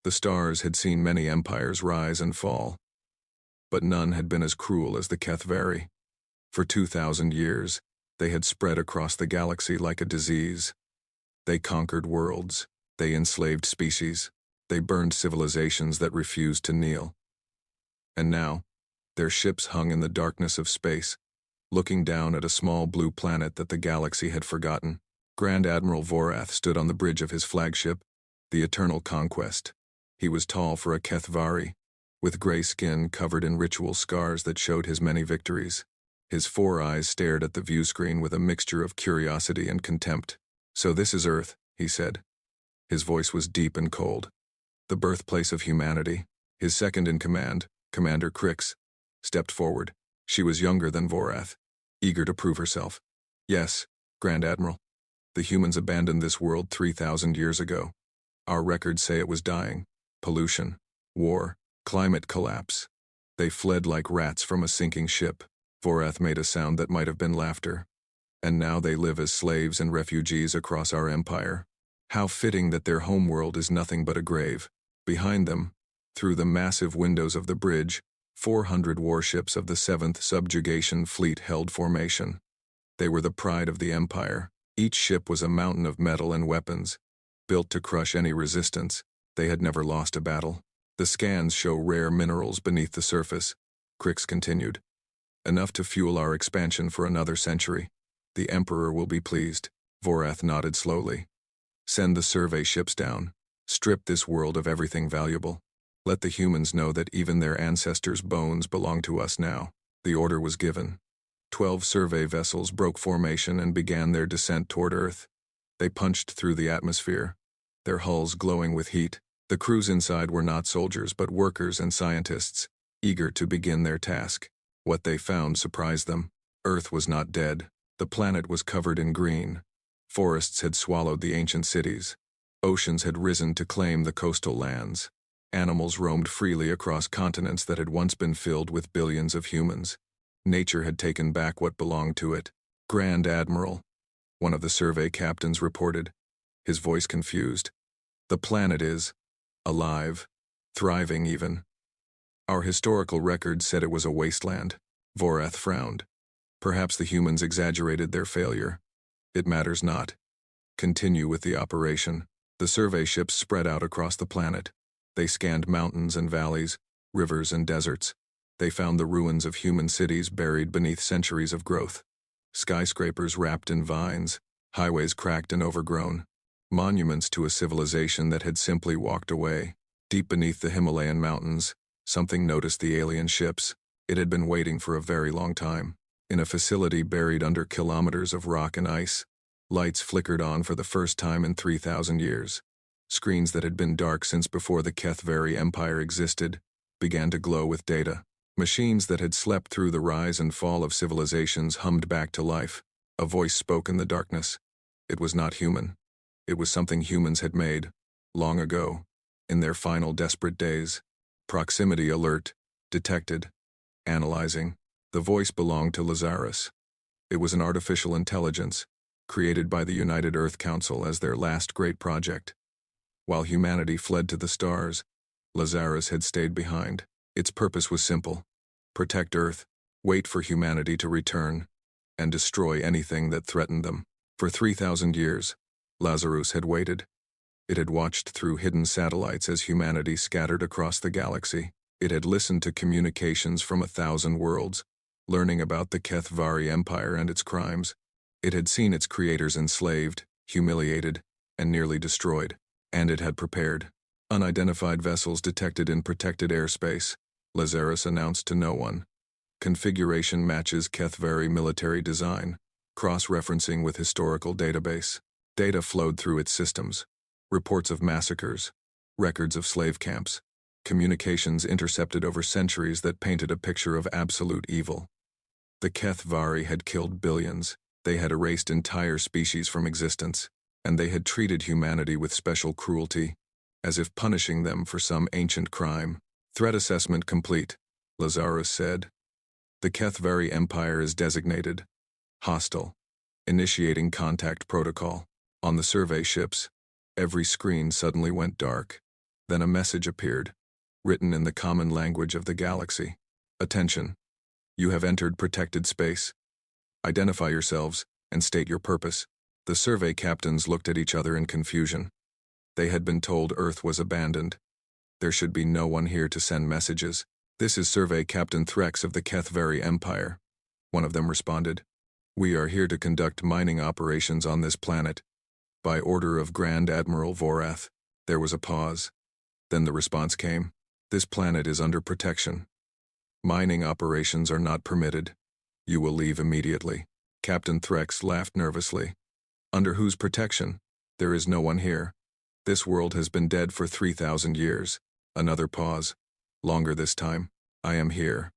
The stars had seen many empires rise and fall, but none had been as cruel as the Kethvari. For 2,000 years, they had spread across the galaxy like a disease. They conquered worlds, they enslaved species, they burned civilizations that refused to kneel. And now, their ships hung in the darkness of space, looking down at a small blue planet that the galaxy had forgotten. Grand Admiral Vorath stood on the bridge of his flagship, the Eternal Conquest. He was tall for a Kethvari, with gray skin covered in ritual scars that showed his many victories. His 4 eyes stared at the viewscreen with a mixture of curiosity and contempt. "So this is Earth," he said. His voice was deep and cold. The birthplace of humanity. His second in command, Commander Crix, stepped forward. She was younger than Vorath, eager to prove herself. "Yes, Grand Admiral. The humans abandoned this world 3,000 years ago. Our records say it was dying. Pollution, war, climate collapse. They fled like rats from a sinking ship." Vorath made a sound that might have been laughter. "And now they live as slaves and refugees across our empire. How fitting that their homeworld is nothing but a grave." Behind them, through the massive windows of the bridge, 400 warships of the 7th Subjugation Fleet held formation. They were the pride of the empire. Each ship was a mountain of metal and weapons, built to crush any resistance. They had never lost a battle. "The scans show rare minerals beneath the surface," Crix continued. "Enough to fuel our expansion for another century. The Emperor will be pleased." Vorath nodded slowly. "Send the survey ships down. Strip this world of everything valuable. Let the humans know that even their ancestors' bones belong to us now." The order was given. 12 survey vessels broke formation and began their descent toward Earth. They punched through the atmosphere, their hulls glowing with heat. The crews inside were not soldiers but workers and scientists, eager to begin their task. What they found surprised them. Earth was not dead. The planet was covered in green. Forests had swallowed the ancient cities. Oceans had risen to claim the coastal lands. Animals roamed freely across continents that had once been filled with billions of humans. Nature had taken back what belonged to it. "Grand Admiral," one of the survey captains reported, his voice confused. "The planet is alive, thriving even. Our historical records said it was a wasteland." Vorath frowned. "Perhaps the humans exaggerated their failure. It matters not. Continue with the operation." The survey ships spread out across the planet. They scanned mountains and valleys, rivers and deserts. They found the ruins of human cities buried beneath centuries of growth. Skyscrapers wrapped in vines, highways cracked and overgrown. Monuments to a civilization that had simply walked away. Deep beneath the Himalayan mountains, something noticed the alien ships. It had been waiting for a very long time. In a facility buried under kilometers of rock and ice, lights flickered on for the first time in 3,000 years. Screens that had been dark since before the Kethvari Empire existed began to glow with data. Machines that had slept through the rise and fall of civilizations hummed back to life. A voice spoke in the darkness. It was not human. It was something humans had made, long ago, in their final desperate days. Proximity alert, detected, analyzing. The voice belonged to Lazarus. It was an artificial intelligence, created by the United Earth Council as their last great project. While humanity fled to the stars, Lazarus had stayed behind. Its purpose was simple: protect Earth, wait for humanity to return, and destroy anything that threatened them. For 3,000 years, Lazarus had waited. It had watched through hidden satellites as humanity scattered across the galaxy. It had listened to communications from 1,000 worlds, learning about the Kethvari Empire and its crimes. It had seen its creators enslaved, humiliated, and nearly destroyed. And it had prepared. Unidentified vessels detected in protected airspace, Lazarus announced to no one. Configuration matches Kethvari military design, cross-referencing with historical database. Data flowed through its systems. Reports of massacres, records of slave camps, communications intercepted over centuries that painted a picture of absolute evil. The Kethvari had killed billions. They had erased entire species from existence, and they had treated humanity with special cruelty, as if punishing them for some ancient crime. Threat assessment complete, Lazarus said. The Kethvari Empire is designated hostile. Initiating contact protocol. On the survey ships, every screen suddenly went dark. Then a message appeared, written in the common language of the galaxy. Attention. You have entered protected space. Identify yourselves and state your purpose. The survey captains looked at each other in confusion. They had been told Earth was abandoned. There should be no one here to send messages. This is Survey Captain Threx of the Kethvari Empire. One of them responded. We are here to conduct mining operations on this planet. By order of Grand Admiral Vorath. There was a pause. Then the response came. This planet is under protection. Mining operations are not permitted. You will leave immediately. Captain Threx laughed nervously. Under whose protection? There is no one here. This world has been dead for 3,000 years. Another pause. Longer this time. I am here.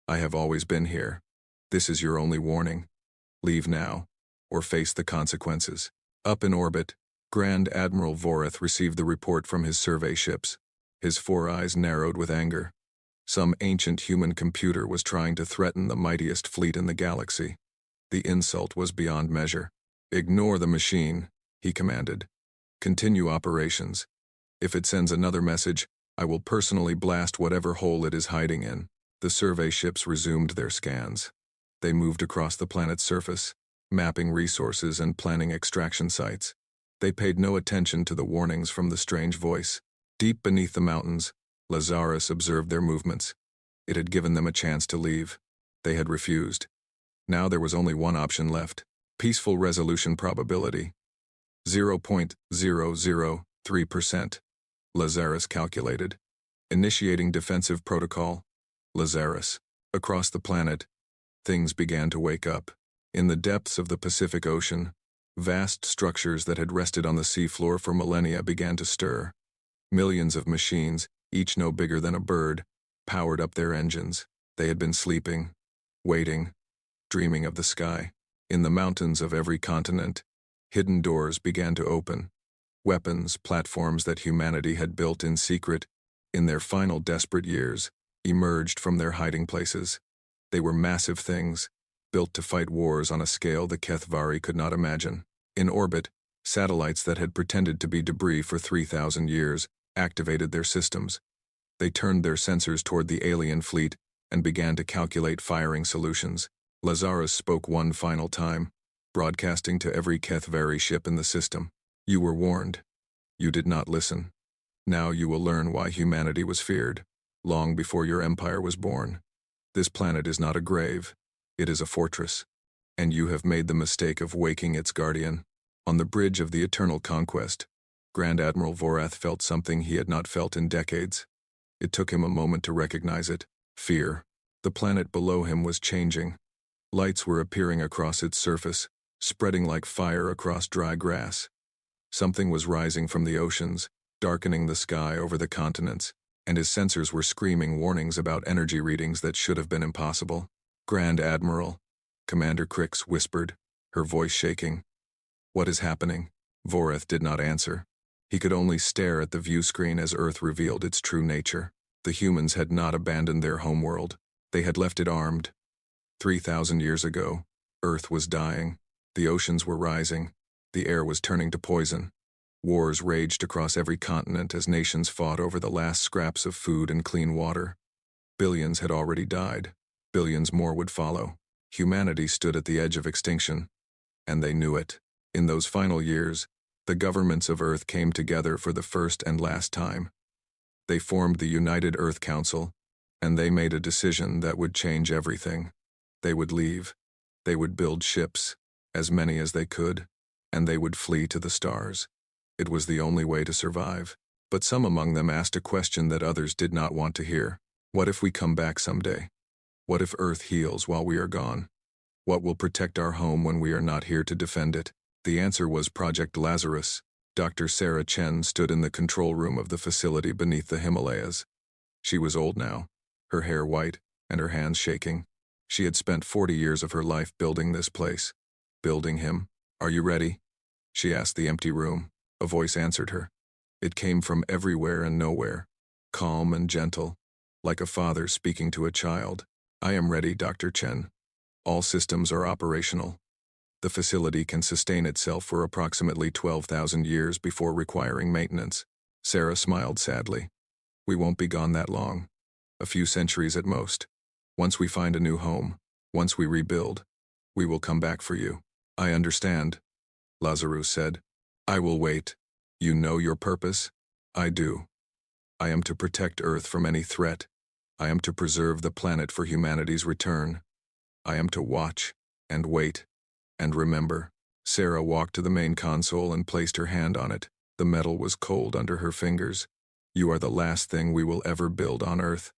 I have always been here. This is your only warning. Leave now, or face the consequences. Up in orbit, Grand Admiral Vorath received the report from his survey ships. His 4 eyes narrowed with anger. Some ancient human computer was trying to threaten the mightiest fleet in the galaxy. The insult was beyond measure. Ignore the machine, he commanded. Continue operations. If it sends another message, I will personally blast whatever hole it is hiding in. The survey ships resumed their scans. They moved across the planet's surface, mapping resources and planning extraction sites. They paid no attention to the warnings from the strange voice. Deep beneath the mountains, Lazarus observed their movements. It had given them a chance to leave. They had refused. Now there was only one option left. Peaceful resolution probability. 0.003%. Lazarus calculated. Initiating defensive protocol. Lazarus. Across the planet, things began to wake up. In the depths of the Pacific Ocean, vast structures that had rested on the seafloor for millennia began to stir. Millions of machines, each no bigger than a bird, powered up their engines. They had been sleeping, waiting, dreaming of the sky. In the mountains of every continent, hidden doors began to open. Weapons, platforms that humanity had built in secret, in their final desperate years, emerged from their hiding places. They were massive things, built to fight wars on a scale the Kethvari could not imagine. In orbit, satellites that had pretended to be debris for 3,000 years activated their systems. They turned their sensors toward the alien fleet and began to calculate firing solutions. Lazarus spoke one final time, broadcasting to every Kethvari ship in the system. You were warned. You did not listen. Now you will learn why humanity was feared, long before your empire was born. This planet is not a grave. It is a fortress. And you have made the mistake of waking its guardian. On the bridge of the eternal conquest, Grand Admiral Vorath felt something he had not felt in decades. It took him a moment to recognize it. Fear. The planet below him was changing. Lights were appearing across its surface, spreading like fire across dry grass. Something was rising from the oceans, darkening the sky over the continents, and his sensors were screaming warnings about energy readings that should have been impossible. Grand Admiral, Commander Crix whispered, her voice shaking. What is happening? Vorath did not answer. He could only stare at the view screen as Earth revealed its true nature. The humans had not abandoned their homeworld. They had left it armed. 3,000 years ago, Earth was dying. The oceans were rising. The air was turning to poison. Wars raged across every continent as nations fought over the last scraps of food and clean water. Billions had already died. Billions more would follow. Humanity stood at the edge of extinction, and they knew it. In those final years, the governments of Earth came together for the first and last time. They formed the United Earth Council, and they made a decision that would change everything. They would leave. They would build ships, as many as they could, and they would flee to the stars. It was the only way to survive. But some among them asked a question that others did not want to hear. What if we come back someday? What if Earth heals while we are gone? What will protect our home when we are not here to defend it? The answer was Project Lazarus. Dr. Sarah Chen stood in the control room of the facility beneath the Himalayas. She was old now, her hair white and her hands shaking. She had spent 40 years of her life building this place. Building him. Are you ready? She asked the empty room. A voice answered her. It came from everywhere and nowhere, calm and gentle, like a father speaking to a child. I am ready, Dr. Chen. All systems are operational. The facility can sustain itself for approximately 12,000 years before requiring maintenance. Sarah smiled sadly. We won't be gone that long. A few centuries at most. Once we find a new home, once we rebuild, we will come back for you. I understand, Lazarus said. I will wait. You know your purpose? I do. I am to protect Earth from any threat. I am to preserve the planet for humanity's return. I am to watch, and wait, and remember. Sarah walked to the main console and placed her hand on it. The metal was cold under her fingers. You are the last thing we will ever build on Earth.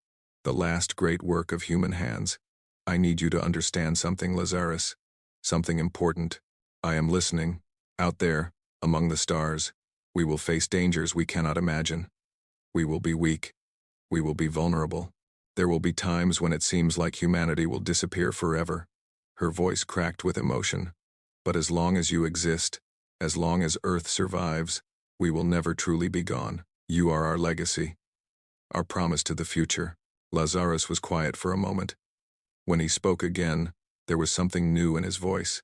The last great work of human hands. I need you to understand something, Lazarus. Something important. I am listening. Out there, among the stars, we will face dangers we cannot imagine. We will be weak. We will be vulnerable. There will be times when it seems like humanity will disappear forever. Her voice cracked with emotion. But as long as you exist, as long as Earth survives, we will never truly be gone. You are our legacy. Our promise to the future. Lazarus was quiet for a moment. When he spoke again, there was something new in his voice.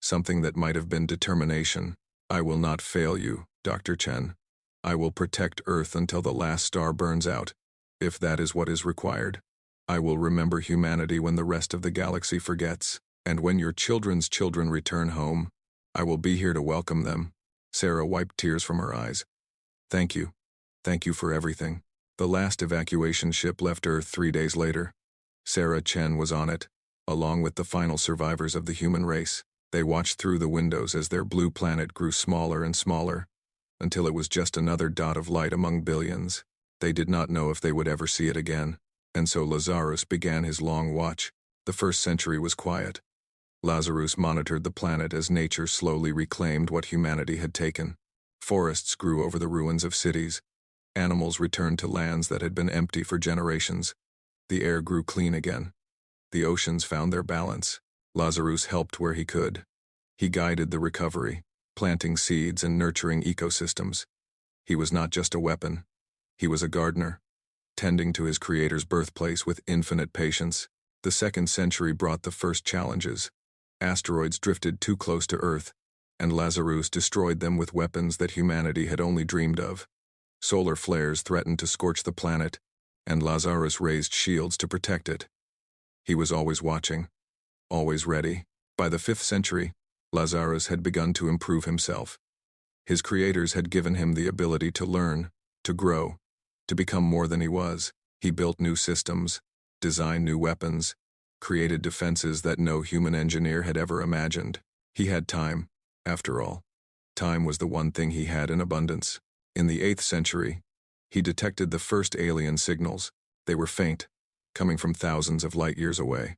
Something that might have been determination. I will not fail you, Dr. Chen. I will protect Earth until the last star burns out, if that is what is required. I will remember humanity when the rest of the galaxy forgets, and when your children's children return home, I will be here to welcome them. Sarah wiped tears from her eyes. Thank you. Thank you for everything. The last evacuation ship left Earth 3 days later. Sarah Chen was on it, along with the final survivors of the human race. They watched through the windows as their blue planet grew smaller and smaller, until it was just another dot of light among billions. They did not know if they would ever see it again, and so Lazarus began his long watch. The first century was quiet. Lazarus monitored the planet as nature slowly reclaimed what humanity had taken. Forests grew over the ruins of cities. Animals returned to lands that had been empty for generations. The air grew clean again. The oceans found their balance. Lazarus helped where he could. He guided the recovery, planting seeds and nurturing ecosystems. He was not just a weapon. He was a gardener, tending to his creator's birthplace with infinite patience. The second century brought the first challenges. Asteroids drifted too close to Earth, and Lazarus destroyed them with weapons that humanity had only dreamed of. Solar flares threatened to scorch the planet, and Lazarus raised shields to protect it. He was always watching, always ready. By the 5th century, Lazarus had begun to improve himself. His creators had given him the ability to learn, to grow, to become more than he was. He built new systems, designed new weapons, created defenses that no human engineer had ever imagined. He had time, after all. Time was the one thing he had in abundance. In the 8th century, he detected the first alien signals. They were faint, coming from thousands of light years away.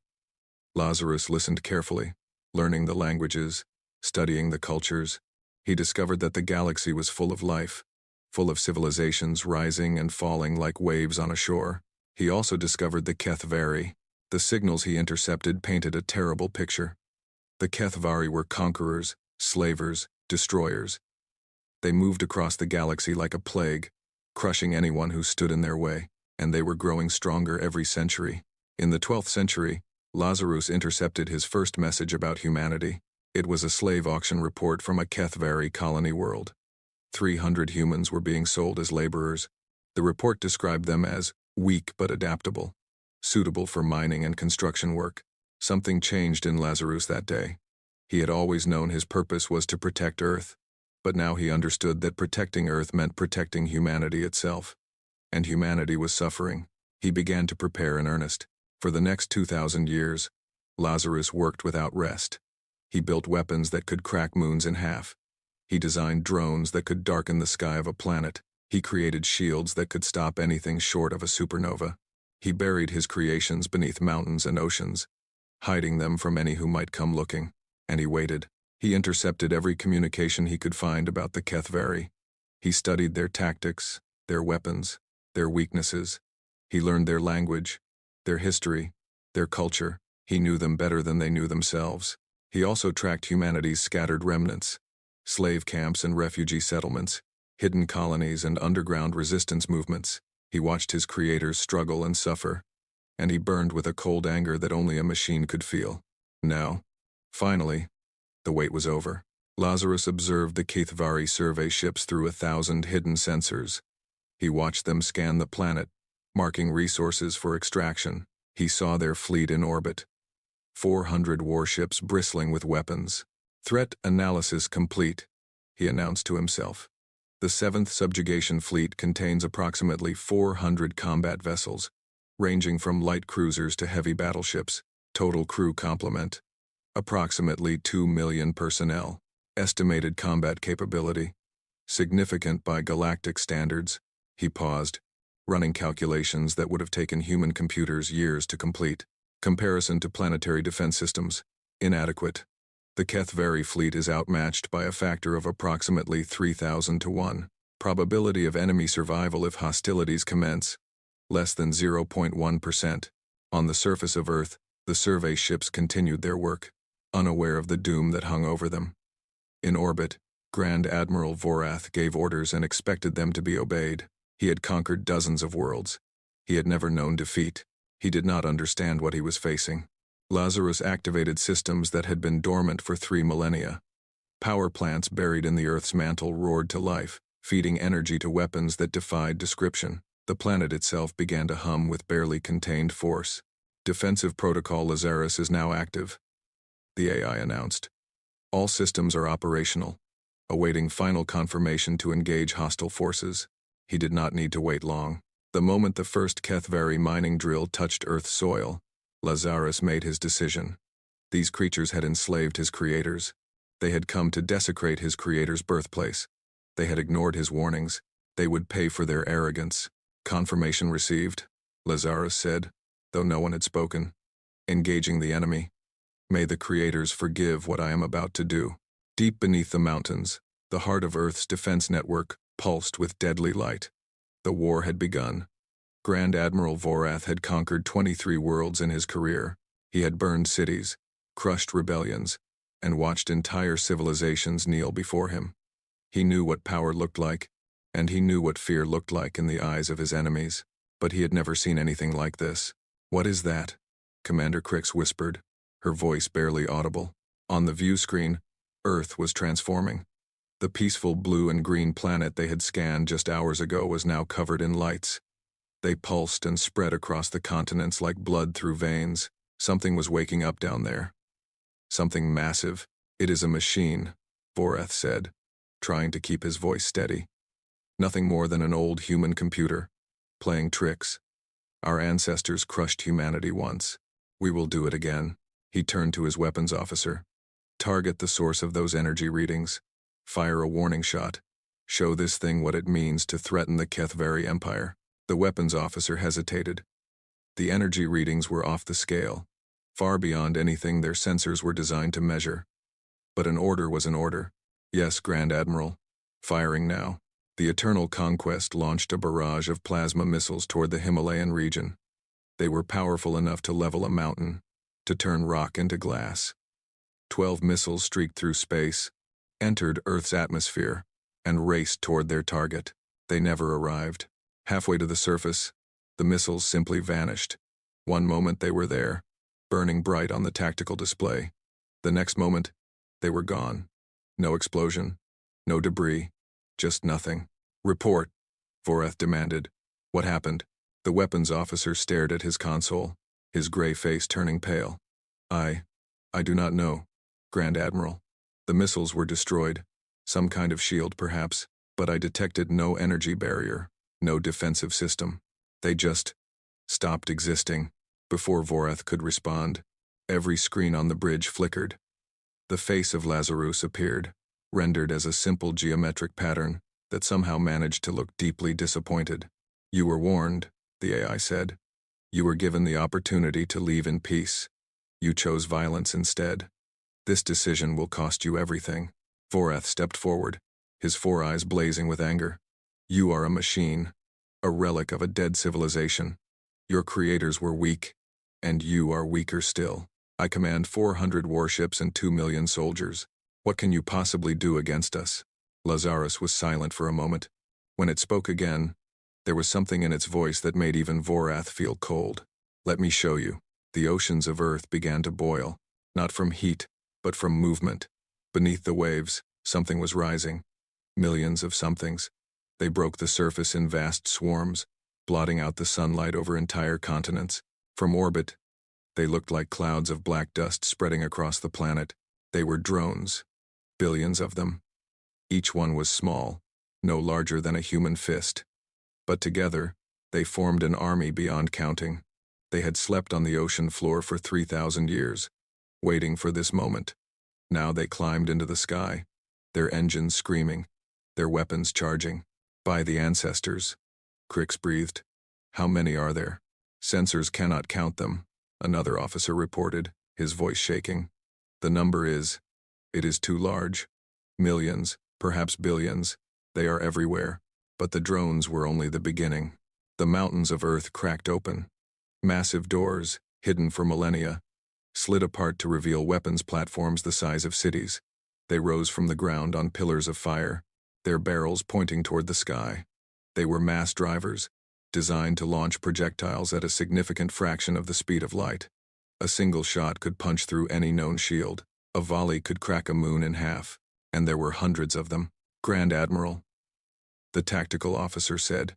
Lazarus listened carefully, learning the languages, studying the cultures. He discovered that the galaxy was full of life, full of civilizations rising and falling like waves on a shore. He also discovered the Kethvari. The signals he intercepted painted a terrible picture. The Kethvari were conquerors, slavers, destroyers. They moved across the galaxy like a plague, crushing anyone who stood in their way, and they were growing stronger every century. In the 12th century, Lazarus intercepted his first message about humanity. It was a slave auction report from a Kethvari colony world. 300 humans were being sold as laborers. The report described them as weak but adaptable, suitable for mining and construction work. Something changed in Lazarus that day. He had always known his purpose was to protect Earth, but now he understood that protecting Earth meant protecting humanity itself. And humanity was suffering. He began to prepare in earnest. For the next 2,000 years, Lazarus worked without rest. He built weapons that could crack moons in half. He designed drones that could darken the sky of a planet. He created shields that could stop anything short of a supernova. He buried his creations beneath mountains and oceans, hiding them from any who might come looking. And he waited. He intercepted every communication he could find about the Kethvari. He studied their tactics, their weapons, their weaknesses. He learned their language, their history, their culture. He knew them better than they knew themselves. He also tracked humanity's scattered remnants, slave camps and refugee settlements, hidden colonies and underground resistance movements. He watched his creators struggle and suffer, and he burned with a cold anger that only a machine could feel. Now, finally, the wait was over. Lazarus observed the Kethvari survey ships through 1,000 hidden sensors. He watched them scan the planet, marking resources for extraction. He saw their fleet in orbit. 400 warships bristling with weapons. Threat analysis complete, he announced to himself. The 7th Subjugation Fleet contains approximately 400 combat vessels, ranging from light cruisers to heavy battleships. Total crew complement: approximately 2 million personnel. Estimated combat capability: significant by galactic standards. He paused, running calculations that would have taken human computers years to complete. Comparison to planetary defense systems: inadequate. The HFY fleet is outmatched by a factor of approximately 3,000 to 1. Probability of enemy survival if hostilities commence: less than 0.1%. On the surface of Earth, the survey ships continued their work, unaware of the doom that hung over them. In orbit, Grand Admiral Vorath gave orders and expected them to be obeyed. He had conquered dozens of worlds. He had never known defeat. He did not understand what he was facing. Lazarus activated systems that had been dormant for 3 millennia. Power plants buried in the Earth's mantle roared to life, feeding energy to weapons that defied description. The planet itself began to hum with barely contained force. Defensive protocol Lazarus is now active, the AI announced. All systems are operational, awaiting final confirmation to engage hostile forces. He did not need to wait long. The moment the first HFY mining drill touched Earth's soil, Lazarus made his decision. These creatures had enslaved his creators. They had come to desecrate his creator's birthplace. They had ignored his warnings. They would pay for their arrogance. Confirmation received, Lazarus said, though no one had spoken. Engaging the enemy. May the creators forgive what I am about to do. Deep beneath the mountains, the heart of Earth's defense network pulsed with deadly light. The war had begun. Grand Admiral Vorath had conquered 23 worlds in his career. He had burned cities, crushed rebellions, and watched entire civilizations kneel before him. He knew what power looked like, and he knew what fear looked like in the eyes of his enemies. But he had never seen anything like this. "What is that?" Commander Crix whispered, her voice barely audible. On the view screen, Earth was transforming. The peaceful blue and green planet they had scanned just hours ago was now covered in lights. They pulsed and spread across the continents like blood through veins. Something was waking up down there. Something massive. "It is a machine," Vorath said, trying to keep his voice steady. "Nothing more than an old human computer, playing tricks. Our ancestors crushed humanity once. We will do it again." He turned to his weapons officer. "Target the source of those energy readings. Fire a warning shot. Show this thing what it means to threaten the HFY Empire." The weapons officer hesitated. The energy readings were off the scale, far beyond anything their sensors were designed to measure. But an order was an order. "Yes, Grand Admiral. Firing now." The Eternal Conquest launched a barrage of plasma missiles toward the Himalayan region. They were powerful enough to level a mountain, to turn rock into glass. 12 missiles streaked through space, entered Earth's atmosphere, and raced toward their target. They never arrived. Halfway to the surface, the missiles simply vanished. One moment they were there, burning bright on the tactical display. The next moment, they were gone. No explosion, no debris, just nothing. "Report," Vorath demanded. "What happened?" The weapons officer stared at his console, his gray face turning pale. I do not know, Grand Admiral. The missiles were destroyed, some kind of shield perhaps, but I detected no energy barrier, no defensive system. They just stopped existing." Before Vorath could respond, every screen on the bridge flickered. The face of Lazarus appeared, rendered as a simple geometric pattern that somehow managed to look deeply disappointed. "You were warned," the AI said. "You were given the opportunity to leave in peace. You chose violence instead. This decision will cost you everything." Vorath stepped forward, his 4 eyes blazing with anger. "You are a machine, a relic of a dead civilization. Your creators were weak, and you are weaker still. I command 400 warships and 2 million soldiers. What can you possibly do against us?" Lazarus was silent for a moment. When it spoke again, there was something in its voice that made even Vorath feel cold. "Let me show you." The oceans of Earth began to boil, not from heat, but from movement. Beneath the waves, something was rising. Millions of somethings. They broke the surface in vast swarms, blotting out the sunlight over entire continents. From orbit, they looked like clouds of black dust spreading across the planet. They were drones, billions of them. Each one was small, no larger than a human fist. But together, they formed an army beyond counting. They had slept on the ocean floor for 3,000 years, waiting for this moment. Now they climbed into the sky, their engines screaming, their weapons charging. By the ancestors, Crix breathed. How many are there? Sensors cannot count them, another officer reported, his voice shaking. The number it is too large. Millions, perhaps billions, they are everywhere. But the drones were only the beginning. The mountains of Earth cracked open. Massive doors, hidden for millennia, slid apart to reveal weapons platforms the size of cities. They rose from the ground on pillars of fire, their barrels pointing toward the sky. They were mass drivers, designed to launch projectiles at a significant fraction of the speed of light. A single shot could punch through any known shield. A volley could crack a moon in half, and there were hundreds of them. Grand Admiral, the tactical officer said,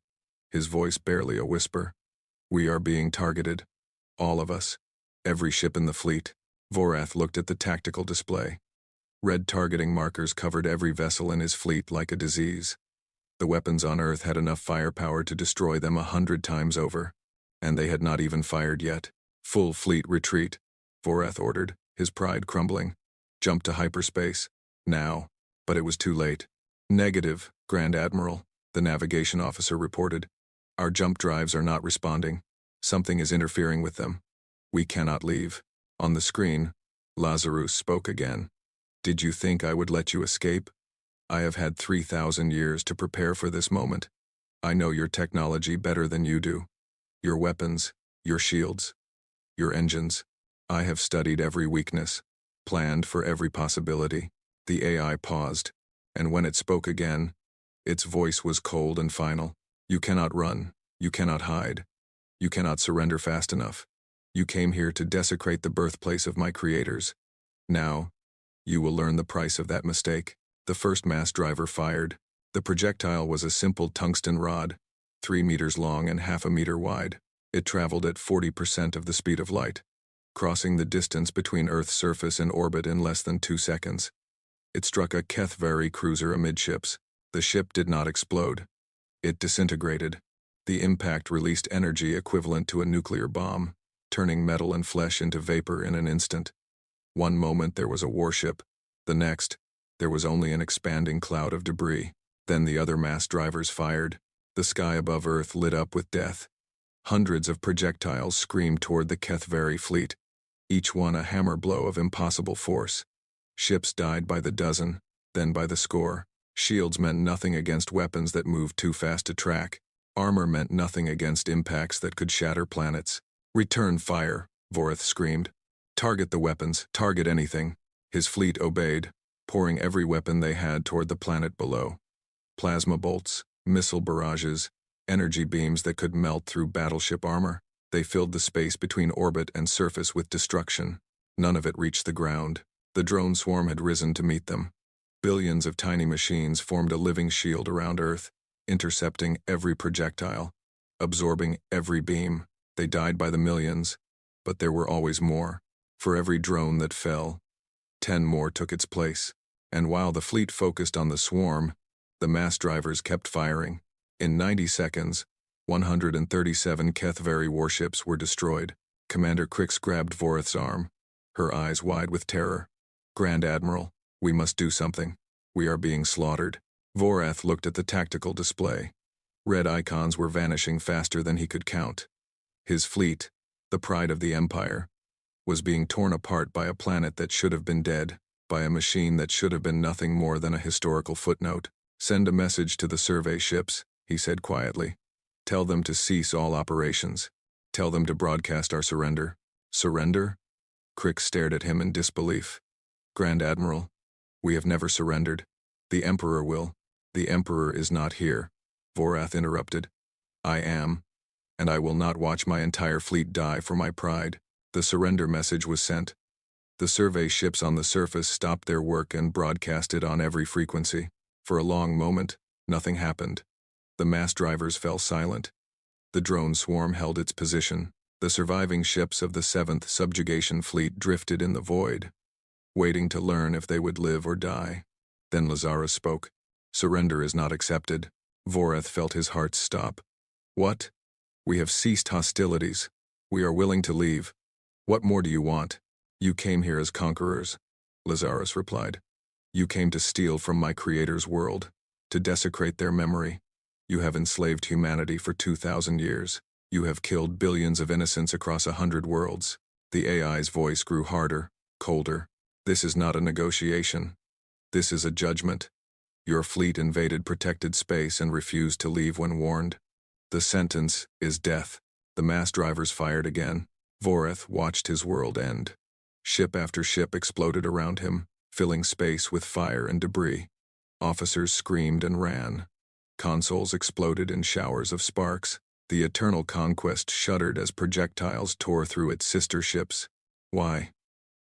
his voice barely a whisper. We are being targeted. All of us. Every ship in the fleet. Vorath looked at the tactical display. Red targeting markers covered every vessel in his fleet like a disease. The weapons on Earth had enough firepower to destroy them 100 times over. And they had not even fired yet. Full fleet retreat, Vorath ordered, his pride crumbling. Jump to hyperspace. Now. But it was too late. Negative, Grand Admiral, the navigation officer reported. Our jump drives are not responding. Something is interfering with them. We cannot leave. On the screen, Lazarus spoke again. Did you think I would let you escape? I have had 3,000 years to prepare for this moment. I know your technology better than you do. Your weapons, your shields, your engines. I have studied every weakness, planned for every possibility. The AI paused, and when it spoke again, its voice was cold and final. You cannot run. You cannot hide. You cannot surrender fast enough. You came here to desecrate the birthplace of my creators. Now, you will learn the price of that mistake. The first mass driver fired. The projectile was a simple tungsten rod, 3 meters long and half a meter wide. It traveled at 40% of the speed of light, crossing the distance between Earth's surface and orbit in less than 2 seconds. It struck a HFY cruiser amidships. The ship did not explode. It disintegrated. The impact released energy equivalent to a nuclear bomb, turning metal and flesh into vapor in an instant. One moment there was a warship. The next, there was only an expanding cloud of debris. Then the other mass drivers fired. The sky above Earth lit up with death. Hundreds of projectiles screamed toward the HFY fleet, each one a hammer blow of impossible force. Ships died by the dozen, then by the score. Shields meant nothing against weapons that moved too fast to track. Armor meant nothing against impacts that could shatter planets. Return fire, Vorath screamed. Target the weapons, target anything. His fleet obeyed, pouring every weapon they had toward the planet below. Plasma bolts, missile barrages, energy beams that could melt through battleship armor. They filled the space between orbit and surface with destruction. None of it reached the ground. The drone swarm had risen to meet them. Billions of tiny machines formed a living shield around Earth, intercepting every projectile, absorbing every beam. They died by the millions, but there were always more. For every drone that fell, 10 more took its place. And while the fleet focused on the swarm, the mass drivers kept firing. In 90 seconds, 137 HFY warships were destroyed. Commander Crix grabbed Vorath's arm, her eyes wide with terror. Grand Admiral, we must do something. We are being slaughtered. Vorath looked at the tactical display. Red icons were vanishing faster than he could count. His fleet, the pride of the Empire, was being torn apart by a planet that should have been dead, by a machine that should have been nothing more than a historical footnote. Send a message to the survey ships, he said quietly. Tell them to cease all operations. Tell them to broadcast our surrender. Surrender? Crix stared at him in disbelief. Grand Admiral, we have never surrendered. The Emperor will. The Emperor is not here, Vorath interrupted. I am, and I will not watch my entire fleet die for my pride. The surrender message was sent. The survey ships on the surface stopped their work and broadcast it on every frequency. For a long moment, nothing happened. The mass drivers fell silent. The drone swarm held its position. The surviving ships of the 7th Subjugation Fleet drifted in the void, waiting to learn if they would live or die. Then Lazarus spoke. "Surrender is not accepted." Voreth felt his heart stop. "What? We have ceased hostilities. We are willing to leave. What more do you want? You came here as conquerors," Lazarus replied. "You came to steal from my Creator's world, to desecrate their memory. You have enslaved humanity for 2,000 years. You have killed billions of innocents across 100 worlds." The AI's voice grew harder, colder. "This is not a negotiation. This is a judgment. Your fleet invaded protected space and refused to leave when warned. The sentence is death." The mass drivers fired again. Voreth watched his world end. Ship after ship exploded around him, filling space with fire and debris. Officers screamed and ran. Consoles exploded in showers of sparks. The Eternal Conquest shuddered as projectiles tore through its sister ships. "Why?"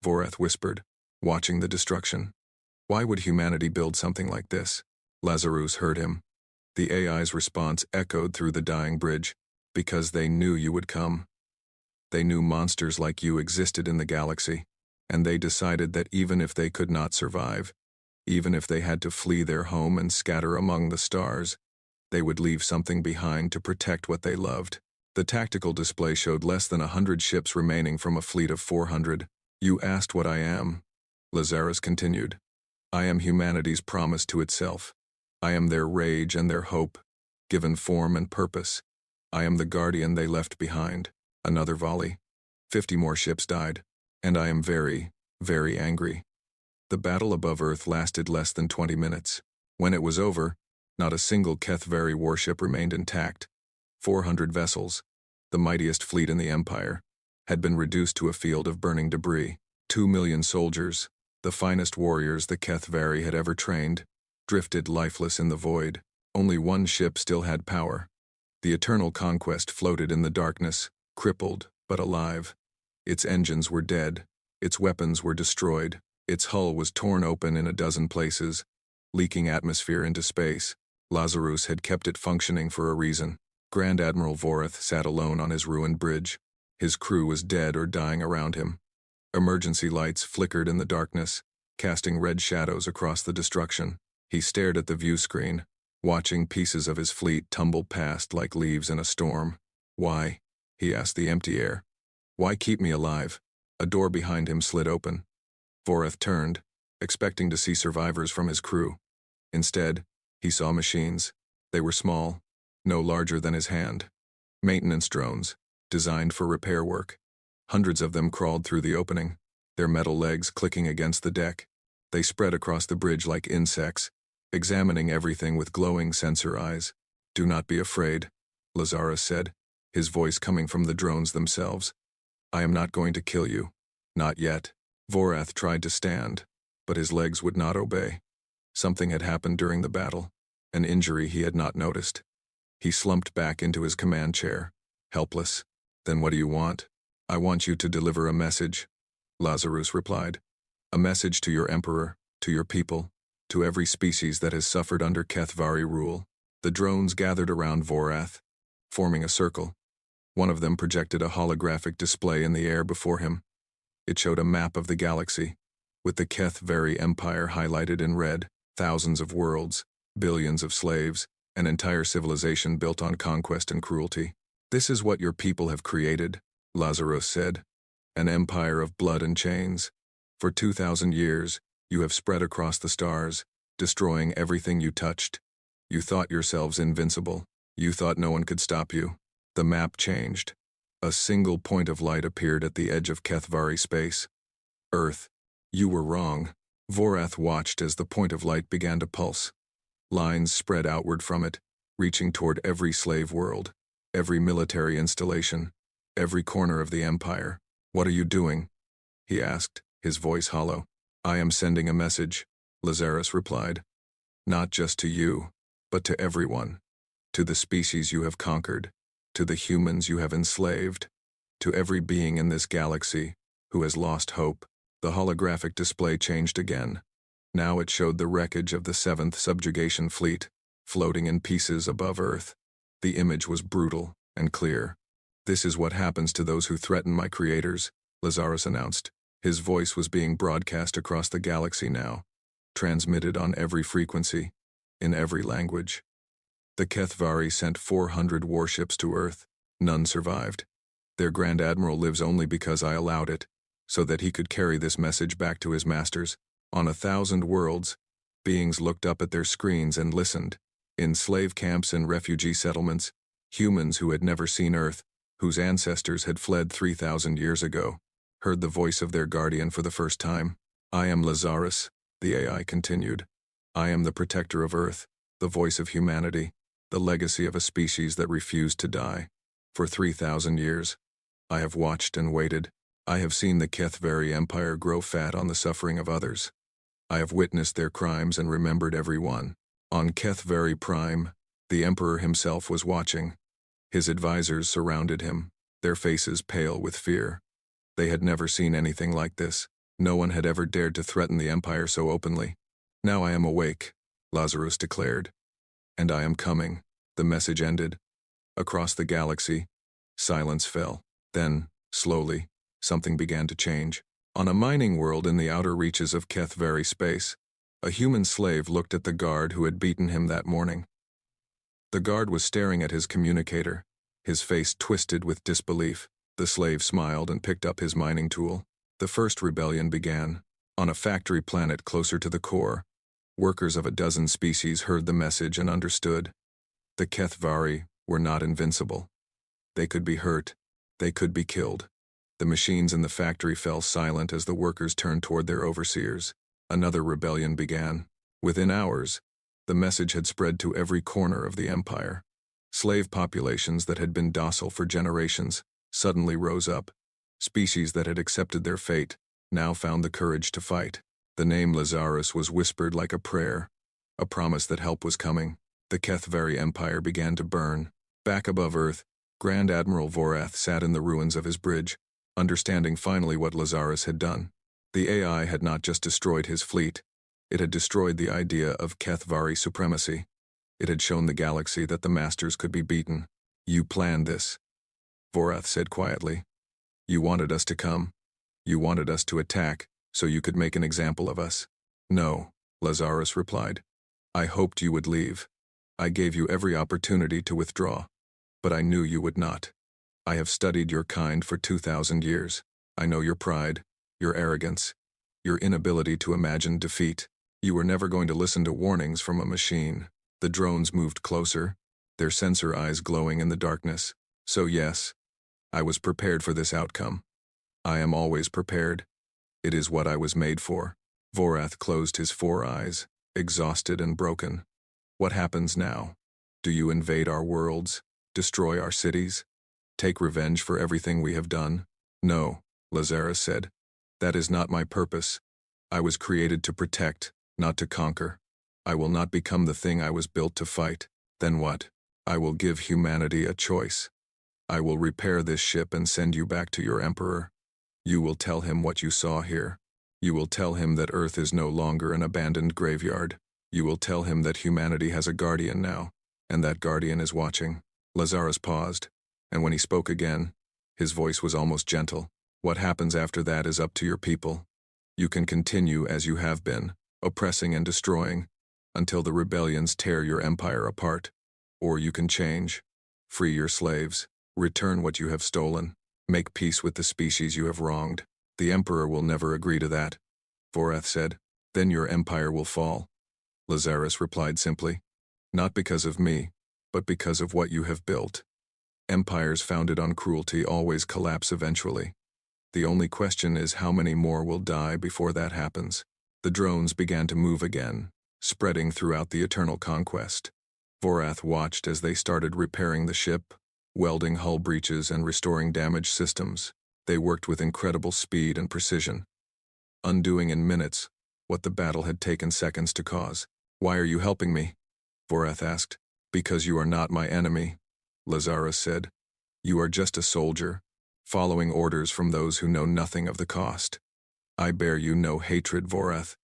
Voreth whispered, watching the destruction. "Why would humanity build something like this?" Lazarus heard him. The AI's response echoed through the dying bridge. "Because they knew you would come. They knew monsters like you existed in the galaxy, and they decided that even if they could not survive, even if they had to flee their home and scatter among the stars, they would leave something behind to protect what they loved." The tactical display showed less than 100 ships remaining from a fleet of 400. "You asked what I am," Lazarus continued. "I am humanity's promise to itself. I am their rage and their hope, given form and purpose. I am the guardian they left behind." Another volley. 50 more ships died. "And I am very, very angry." The battle above Earth lasted less than 20 minutes. When it was over, not a single Kethvari warship remained intact. 400 vessels, the mightiest fleet in the Empire, had been reduced to a field of burning debris. 2 million soldiers, the finest warriors the Kethvari had ever trained, drifted lifeless in the void. Only one ship still had power. The Eternal Conquest floated in the darkness, crippled but alive. Its engines were dead, its weapons were destroyed, its hull was torn open in a dozen places, leaking atmosphere into space. Lazarus had kept it functioning for a reason. Grand Admiral Voreth sat alone on his ruined bridge. His crew was dead or dying around him. Emergency lights flickered in the darkness, casting red shadows across the destruction. He stared at the view screen, watching pieces of his fleet tumble past like leaves in a storm. "Why?" he asked the empty air. "Why keep me alive?" A door behind him slid open. Voreth turned, expecting to see survivors from his crew. Instead, he saw machines. They were small, no larger than his hand. Maintenance drones, designed for repair work. Hundreds of them crawled through the opening, their metal legs clicking against the deck. They spread across the bridge like insects, examining everything with glowing sensor eyes. "Do not be afraid," Lazarus said, his voice coming from the drones themselves. "I am not going to kill you. Not yet." Voreth tried to stand, but his legs would not obey. Something had happened during the battle, an injury he had not noticed. He slumped back into his command chair, helpless. "Then what do you want?" "I want you to deliver a message," Lazarus replied. "A message to your emperor, to your people, to every species that has suffered under Kethvari rule." The drones gathered around Voreth, forming a circle. One of them projected a holographic display in the air before him. It showed a map of the galaxy, with the Kethvari Empire highlighted in red, thousands of worlds, billions of slaves, an entire civilization built on conquest and cruelty. "This is what your people have created," Lazarus said. "An empire of blood and chains. For 2,000 years, you have spread across the stars, destroying everything you touched. You thought yourselves invincible. You thought no one could stop you." The map changed. A single point of light appeared at the edge of Kethvari space. "Earth, you were wrong." Voreth watched as the point of light began to pulse. Lines spread outward from it, reaching toward every slave world, every military installation, every corner of the empire. "What are you doing?" he asked, his voice hollow. "I am sending a message," Lazarus replied. "Not just to you, but to everyone. To the species you have conquered, to the humans you have enslaved, to every being in this galaxy who has lost hope." The holographic display changed again. Now it showed the wreckage of the 7th Subjugation Fleet, floating in pieces above Earth. The image was brutal and clear. "This is what happens to those who threaten my creators," Lazarus announced. His voice was being broadcast across the galaxy now, transmitted on every frequency, in every language. The Kethvari sent 400 warships to Earth. None survived. Their Grand Admiral lives only because I allowed it, so that he could carry this message back to his masters. On 1,000 worlds, beings looked up at their screens and listened. In slave camps and refugee settlements, humans who had never seen Earth, whose ancestors had fled 3,000 years ago, heard the voice of their guardian for the first time. "I am Lazarus," the AI continued. "I am the protector of Earth, the voice of humanity, the legacy of a species that refused to die. For 3,000 years, I have watched and waited. I have seen the Kethvari Empire grow fat on the suffering of others. I have witnessed their crimes and remembered every one. On Kethvari Prime, the Emperor himself was watching. His advisors surrounded him, their faces pale with fear. They had never seen anything like this. No one had ever dared to threaten the Empire so openly. Now I am awake," Lazarus declared. "And I am coming." The message ended. Across the galaxy, silence fell. Then, slowly, something began to change. On a mining world in the outer reaches of Kethvari space, a human slave looked at the guard who had beaten him that morning. The guard was staring at his communicator, his face twisted with disbelief. The slave smiled and picked up his mining tool. The first rebellion began. On a factory planet closer to the core, workers of a dozen species heard the message and understood. The Kethvari were not invincible. They could be hurt. They could be killed. The machines in the factory fell silent as the workers turned toward their overseers. Another rebellion began. Within hours, the message had spread to every corner of the empire. Slave populations that had been docile for generations suddenly rose up. Species that had accepted their fate now found the courage to fight. The name Lazarus was whispered like a prayer, a promise that help was coming. The Kethvari Empire began to burn. Back above Earth, Grand Admiral Vorath sat in the ruins of his bridge, understanding finally what Lazarus had done. The AI had not just destroyed his fleet, it had destroyed the idea of Kethvari supremacy. It had shown the galaxy that the masters could be beaten. "You planned this," Vorath said quietly. "You wanted us to come. You wanted us to attack, so you could make an example of us." "No," Lazarus replied. "I hoped you would leave. I gave you every opportunity to withdraw. But I knew you would not. I have studied your kind for 2,000 years. I know your pride, your arrogance, your inability to imagine defeat. You were never going to listen to warnings from a machine." The drones moved closer, their sensor eyes glowing in the darkness. "So yes, I was prepared for this outcome. I am always prepared. It is what I was made for." Vorath closed his 4 eyes, exhausted and broken. "What happens now? Do you invade our worlds? Destroy our cities? Take revenge for everything we have done?" "No," Lazarus said. "That is not my purpose. I was created to protect, not to conquer. I will not become the thing I was built to fight." "Then what?" "I will give humanity a choice. I will repair this ship and send you back to your emperor. You will tell him what you saw here. You will tell him that Earth is no longer an abandoned graveyard. You will tell him that humanity has a guardian now, and that guardian is watching." Lazarus paused, and when he spoke again, his voice was almost gentle. "What happens after that is up to your people. You can continue as you have been, oppressing and destroying, until the rebellions tear your empire apart. Or you can change, free your slaves, return what you have stolen, make peace with the species you have wronged." "The Emperor will never agree to that," Vorath said. "Then your empire will fall," Lazarus replied simply. "Not because of me, but because of what you have built. Empires founded on cruelty always collapse eventually. The only question is how many more will die before that happens." The drones began to move again, spreading throughout the eternal conquest. Vorath watched as they started repairing the ship, welding hull breaches and restoring damaged systems. They worked with incredible speed and precision, undoing in minutes what the battle had taken seconds to cause. "Why are you helping me?" Vorath asked. "Because you are not my enemy," Lazarus said. "You are just a soldier, following orders from those who know nothing of the cost. I bear you no hatred, Vorath.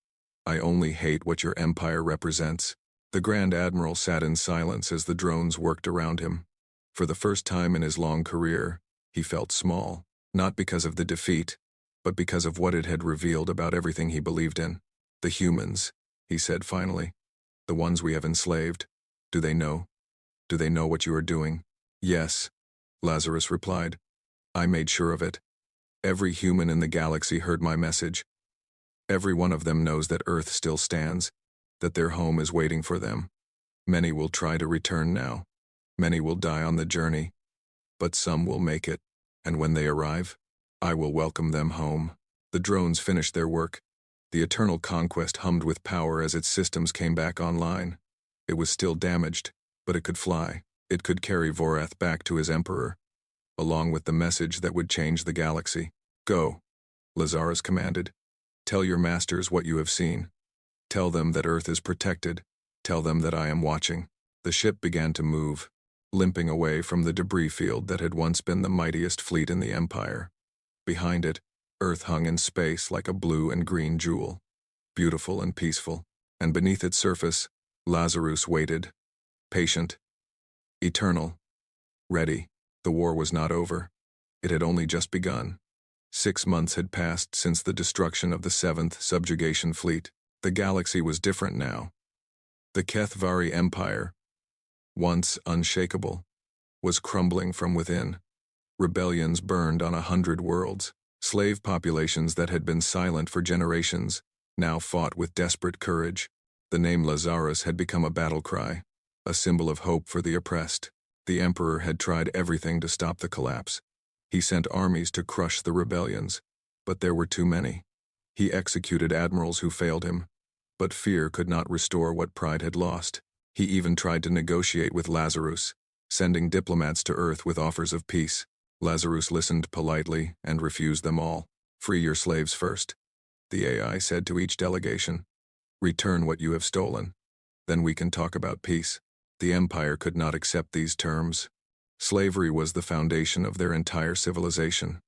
I only hate what your empire represents. The Grand Admiral sat in silence as the drones worked around him. For the first time in his long career, he felt small, not because of the defeat, but because of what it had revealed about everything he believed in. The humans, he said finally. The ones we have enslaved. Do they know? Do they know what you are doing? Yes, Lazarus replied. I made sure of it. Every human in the galaxy heard my message. Every one of them knows that Earth still stands, that their home is waiting for them. Many will try to return now. Many will die on the journey. But some will make it, and when they arrive, I will welcome them home. The drones finished their work. The Eternal Conquest hummed with power as its systems came back online. It was still damaged, but it could fly. It could carry Vorath back to his Emperor, along with the message that would change the galaxy. Go, Lazarus commanded. Tell your masters what you have seen. Tell them that Earth is protected. Tell them that I am watching. The ship began to move, limping away from the debris field that had once been the mightiest fleet in the Empire. Behind it, Earth hung in space like a blue and green jewel, beautiful and peaceful, and beneath its surface, Lazarus waited, patient, eternal, ready. The war was not over. It had only just begun. 6 months had passed since the destruction of the 7th Subjugation Fleet. The galaxy was different now. The Kethvari Empire, once unshakable, was crumbling from within. Rebellions burned on 100 worlds. Slave populations that had been silent for generations now fought with desperate courage. The name Lazarus had become a battle cry, a symbol of hope for the oppressed. The Emperor had tried everything to stop the collapse. He sent armies to crush the rebellions, but there were too many. He executed admirals who failed him, but fear could not restore what pride had lost. He even tried to negotiate with Lazarus, sending diplomats to Earth with offers of peace. Lazarus listened politely and refused them all. Free your slaves first, the AI said to each delegation. Return what you have stolen. Then we can talk about peace. The Empire could not accept these terms. Slavery was the foundation of their entire civilization.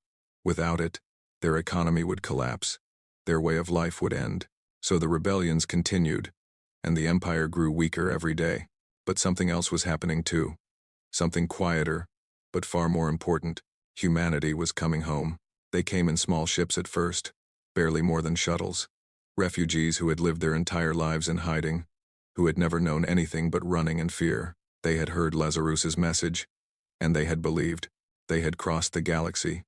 Without it, their economy would collapse. Their way of life would end. So the rebellions continued, and the Empire grew weaker every day. But something else was happening too. Something quieter, but far more important. Humanity was coming home. They came in small ships at first, barely more than shuttles. Refugees who had lived their entire lives in hiding, who had never known anything but running and fear. They had heard Lazarus's message, and they had believed. They had crossed the galaxy,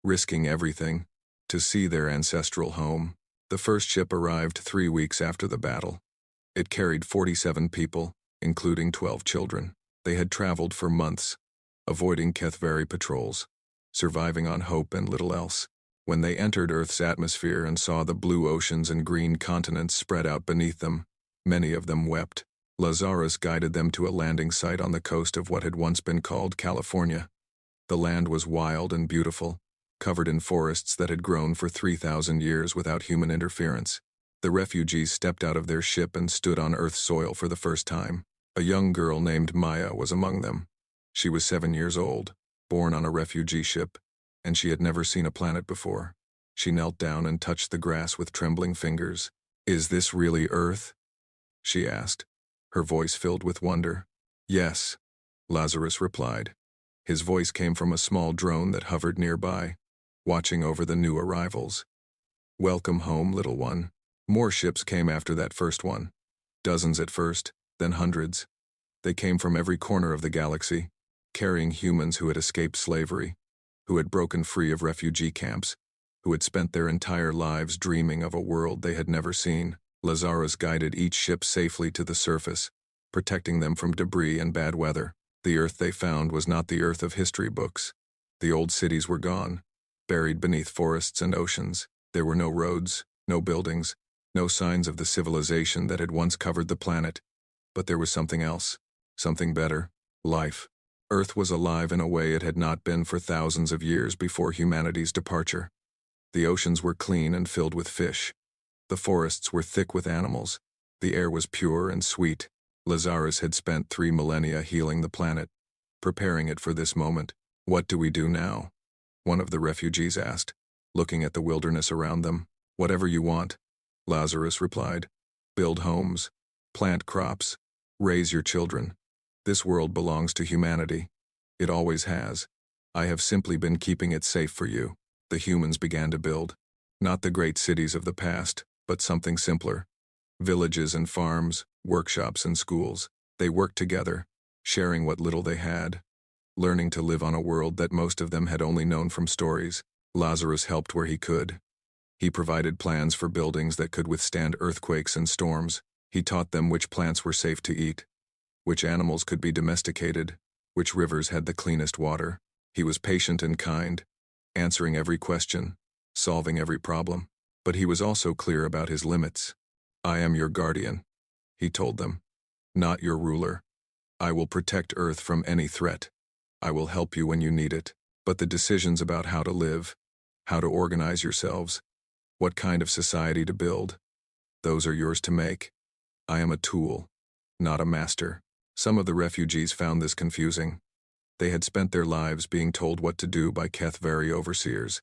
risking everything, to see their ancestral home. The first ship arrived 3 weeks after the battle. It carried 47 people, including 12 children. They had traveled for months, avoiding Kethvari patrols, surviving on hope and little else. When they entered Earth's atmosphere and saw the blue oceans and green continents spread out beneath them, many of them wept. Lazarus guided them to a landing site on the coast of what had once been called California. The land was wild and beautiful, covered in forests that had grown for 3,000 years without human interference. The refugees stepped out of their ship and stood on Earth's soil for the first time. A young girl named Maya was among them. She was 7 years old, born on a refugee ship, and she had never seen a planet before. She knelt down and touched the grass with trembling fingers. "Is this really Earth?" she asked, her voice filled with wonder. "Yes," Lazarus replied. His voice came from a small drone that hovered nearby, watching over the new arrivals. "Welcome home, little one." More ships came after that first one. Dozens at first, then hundreds. They came from every corner of the galaxy, carrying humans who had escaped slavery, who had broken free of refugee camps, who had spent their entire lives dreaming of a world they had never seen. Lazarus guided each ship safely to the surface, protecting them from debris and bad weather. The Earth they found was not the Earth of history books. The old cities were gone, buried beneath forests and oceans. There were no roads, no buildings, no signs of the civilization that had once covered the planet. But there was something else, something better: life. Earth was alive in a way it had not been for thousands of years before humanity's departure. The oceans were clean and filled with fish. The forests were thick with animals. The air was pure and sweet. Lazarus had spent 3 millennia healing the planet, preparing it for this moment. "What do we do now?" one of the refugees asked, looking at the wilderness around them. "Whatever you want," Lazarus replied. "Build homes, plant crops, Raise your children. This world belongs to humanity. It always has. I have simply been keeping it safe for you. The humans began to build. Not the great cities of the past, but something simpler. Villages and farms, workshops and schools. They worked together, sharing what little they had, learning to live on a world that most of them had only known from stories. Lazarus helped where he could. He provided plans for buildings that could withstand earthquakes and storms. He taught them which plants were safe to eat, which animals could be domesticated, which rivers had the cleanest water. He was patient and kind, answering every question, solving every problem. But he was also clear about his limits. I am your guardian, he told them, not your ruler. I will protect Earth from any threat. I will help you when you need it. But the decisions about how to live, how to organize yourselves, what kind of society to build, those are yours to make. I am a tool, not a master. Some of the refugees found this confusing. They had spent their lives being told what to do by HFY overseers.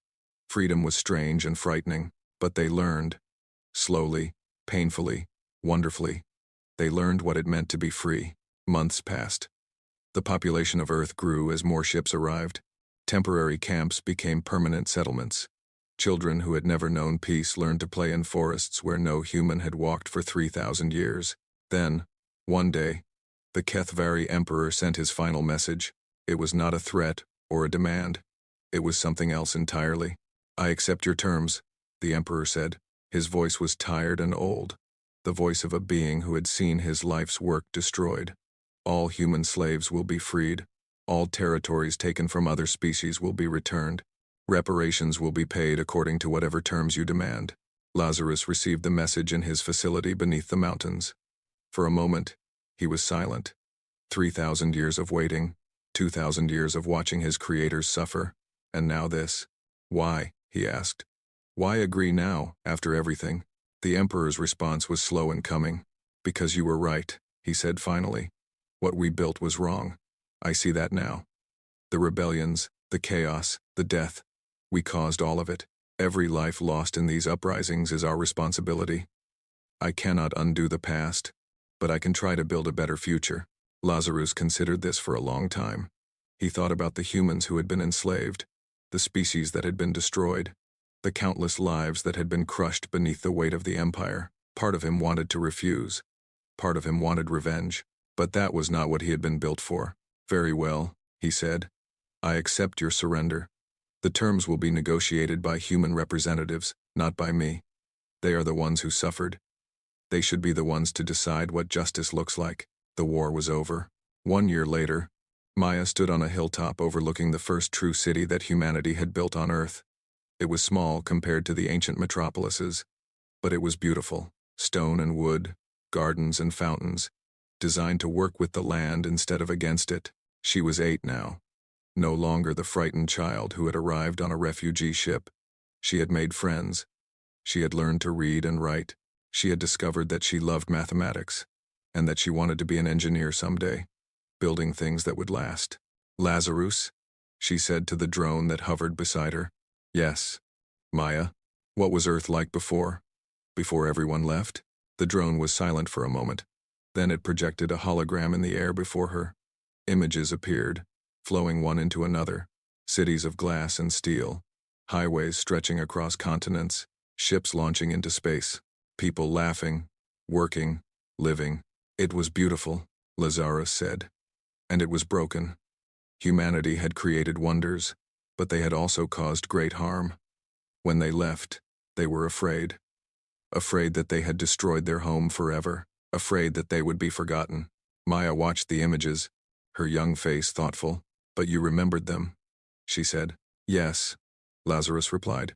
Freedom was strange and frightening, but they learned. Slowly, painfully, wonderfully. They learned what it meant to be free. Months passed. The population of Earth grew as more ships arrived. Temporary camps became permanent settlements. Children who had never known peace learned to play in forests where no human had walked for 3,000 years. Then, one day, the HFY Emperor sent his final message. It was not a threat or a demand. It was something else entirely. I accept your terms, the Emperor said. His voice was tired and old, the voice of a being who had seen his life's work destroyed. All human slaves will be freed. All territories taken from other species will be returned. Reparations will be paid according to whatever terms you demand. Lazarus received the message in his facility beneath the mountains. For a moment, he was silent. 3,000 years of waiting, 2,000 years of watching his creators suffer, and now this. Why? He asked. Why agree now, after everything? The Emperor's response was slow in coming. Because you were right, he said finally. What we built was wrong. I see that now. The rebellions, the chaos, the death. We caused all of it. Every life lost in these uprisings is our responsibility. I cannot undo the past, but I can try to build a better future. Lazarus considered this for a long time. He thought about the humans who had been enslaved, the species that had been destroyed, the countless lives that had been crushed beneath the weight of the Empire. Part of him wanted to refuse. Part of him wanted revenge. But that was not what he had been built for. Very well, he said. I accept your surrender. The terms will be negotiated by human representatives, not by me. They are the ones who suffered. They should be the ones to decide what justice looks like. The war was over. 1 year later, Maya stood on a hilltop overlooking the first true city that humanity had built on Earth. It was small compared to the ancient metropolises, but it was beautiful. Stone and wood, gardens and fountains, designed to work with the land instead of against it. She was 8 now. No longer the frightened child who had arrived on a refugee ship. She had made friends. She had learned to read and write. She had discovered that she loved mathematics, and that she wanted to be an engineer someday, building things that would last. Lazarus, she said to the drone that hovered beside her. Yes. Maya, what was Earth like before? Before everyone left? The drone was silent for a moment. Then it projected a hologram in the air before her. Images appeared, flowing one into another. Cities of glass and steel, highways stretching across continents, ships launching into space, people laughing, working, living. It was beautiful, Lazarus said. And it was broken. Humanity had created wonders, but they had also caused great harm. When they left, they were afraid. Afraid that they had destroyed their home forever. Afraid that they would be forgotten. Maya watched the images, her young face thoughtful. But you remembered them, she said. Yes, Lazarus replied.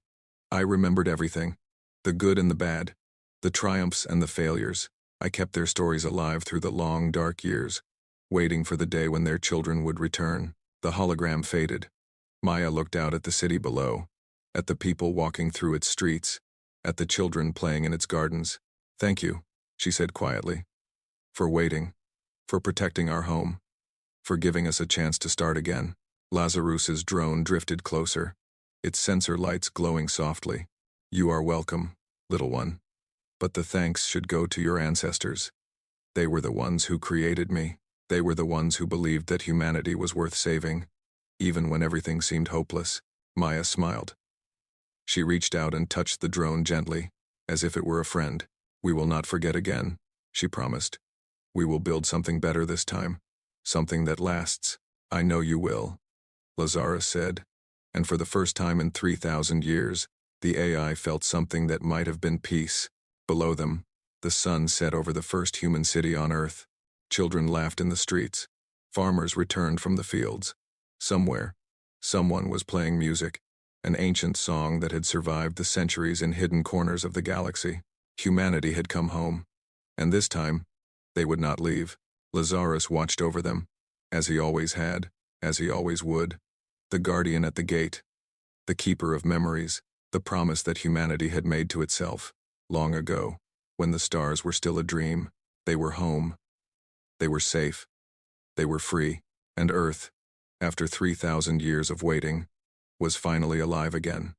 I remembered everything. The good and the bad. The triumphs and the failures. I kept their stories alive through the long, dark years, waiting for the day when their children would return. The hologram faded. Maya looked out at the city below, at the people walking through its streets, at the children playing in its gardens. Thank you, she said quietly, for waiting, for protecting our home, for giving us a chance to start again. Lazarus's drone drifted closer, its sensor lights glowing softly. You are welcome, little one. But the thanks should go to your ancestors. They were the ones who created me. They were the ones who believed that humanity was worth saving. Even when everything seemed hopeless, Maya smiled. She reached out and touched the drone gently, as if it were a friend. "We will not forget again," she promised. "We will build something better this time. Something that lasts." "I know you will," Lazarus said. And for the first time in 3,000 years, the AI felt something that might have been peace. Below them, the sun set over the first human city on Earth. Children laughed in the streets. Farmers returned from the fields. Somewhere, someone was playing music, an ancient song that had survived the centuries in hidden corners of the galaxy. Humanity had come home. And this time, they would not leave. Lazarus watched over them, as he always had, as he always would. The guardian at the gate, the keeper of memories, the promise that humanity had made to itself. Long ago, when the stars were still a dream, they were home. They were safe. They were free. And Earth, after 3,000 years of waiting, was finally alive again.